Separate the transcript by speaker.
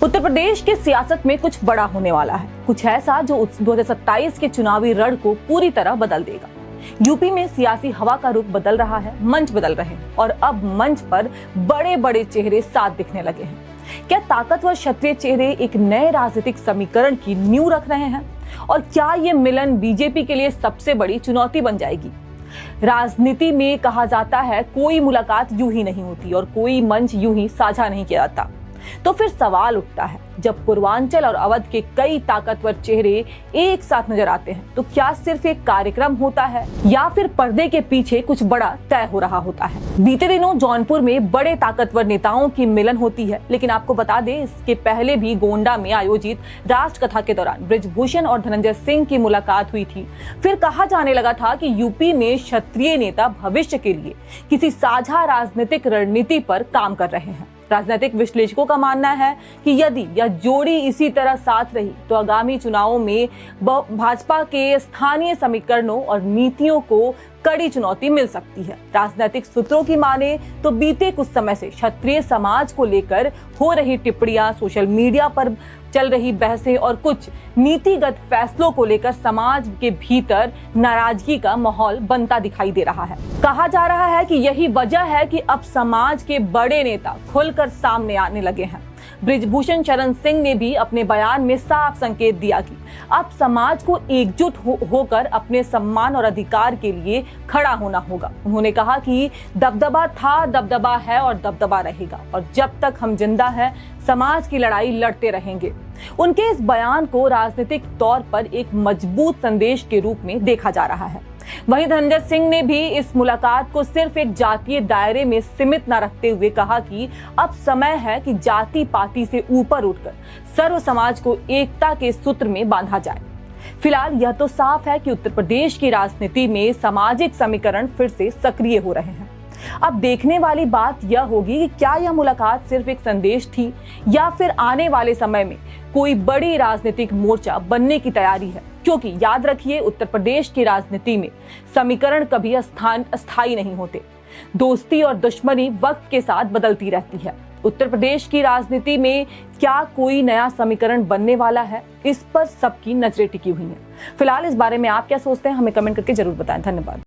Speaker 1: उत्तर प्रदेश के सियासत में कुछ बड़ा होने वाला है, कुछ ऐसा जो 2027 के चुनावी रण को पूरी तरह बदल देगा। यूपी में सियासी हवा का रुख बदल रहा है, मंच बदल रहे हैं और अब मंच पर बड़े बड़े चेहरे साथ दिखने लगे हैं। क्या ताकतवर क्षत्रिय चेहरे एक नए राजनीतिक समीकरण की नींव रख रहे हैं? और क्या ये मिलन बीजेपी के लिए सबसे बड़ी चुनौती बन जाएगी? राजनीति में कहा जाता है कोई मुलाकात यूं ही नहीं होती और कोई मंच यूं ही साझा नहीं किया जाता। तो फिर सवाल उठता है, जब पूर्वांचल और अवध के कई ताकतवर चेहरे एक साथ नजर आते हैं तो क्या सिर्फ एक कार्यक्रम होता है या फिर पर्दे के पीछे कुछ बड़ा तय हो रहा होता है? बीते दिनों जौनपुर में बड़े ताकतवर नेताओं की मिलन होती है, लेकिन आपको बता दें इसके पहले भी गोंडा में आयोजित राष्ट्रकथा के दौरान बृजभूषण और धनंजय सिंह की मुलाकात हुई थी। फिर कहा जाने लगा था कि यूपी में क्षत्रिय नेता भविष्य के लिए किसी साझा राजनीतिक रणनीति पर काम कर रहे हैं। राजनीतिक विश्लेषकों का मानना है कि यदि यह जोड़ी इसी तरह साथ रही तो आगामी चुनावों में भाजपा के स्थानीय समीकरणों और नीतियों को कड़ी चुनौती मिल सकती है। राजनीतिक सूत्रों की माने तो बीते कुछ समय से क्षत्रिय समाज को लेकर हो रही टिप्पणियां, सोशल मीडिया पर चल रही बहसें और कुछ नीतिगत फैसलों को लेकर समाज के भीतर नाराजगी का माहौल बनता दिखाई दे रहा है। कहा जा रहा है कि यही वजह है कि अब समाज के बड़े नेता खुलकर सामने आने लगे हैं। बृजभूषण शरण सिंह ने भी अपने बयान में साफ संकेत दिया कि अब समाज को एकजुट होकर अपने सम्मान और अधिकार के लिए खड़ा होना होगा। उन्होंने कहा कि दबदबा था, दबदबा है और दबदबा रहेगा और जब तक हम जिंदा हैं समाज की लड़ाई लड़ते रहेंगे। उनके इस बयान को राजनीतिक तौर पर एक मजबूत संदेश के रूप में देखा जा रहा है। वहीं धनंजय सिंह ने भी इस मुलाकात को सिर्फ एक जातीय दायरे में सीमित न रखते हुए कहा कि अब समय है कि जाति पाति से ऊपर उठकर सर्व समाज को एकता के सूत्र में बांधा जाए। फिलहाल यह तो साफ है कि उत्तर प्रदेश की राजनीति में सामाजिक समीकरण फिर से सक्रिय हो रहे हैं। अब देखने वाली बात यह होगी कि क्या यह मुलाकात सिर्फ एक संदेश थी या फिर आने वाले समय में कोई बड़ी राजनीतिक मोर्चा बनने की तैयारी है। क्योंकि याद रखिए, उत्तर प्रदेश की राजनीति में समीकरण कभी अस्थायी नहीं होते। दोस्ती और दुश्मनी वक्त के साथ बदलती रहती है। उत्तर प्रदेश की राजनीति में क्या कोई नया समीकरण बनने वाला है, इस पर सबकी नजरें टिकी हुई हैं। फिलहाल इस बारे में आप क्या सोचते हैं, हमें कमेंट करके जरूर बताएं। धन्यवाद।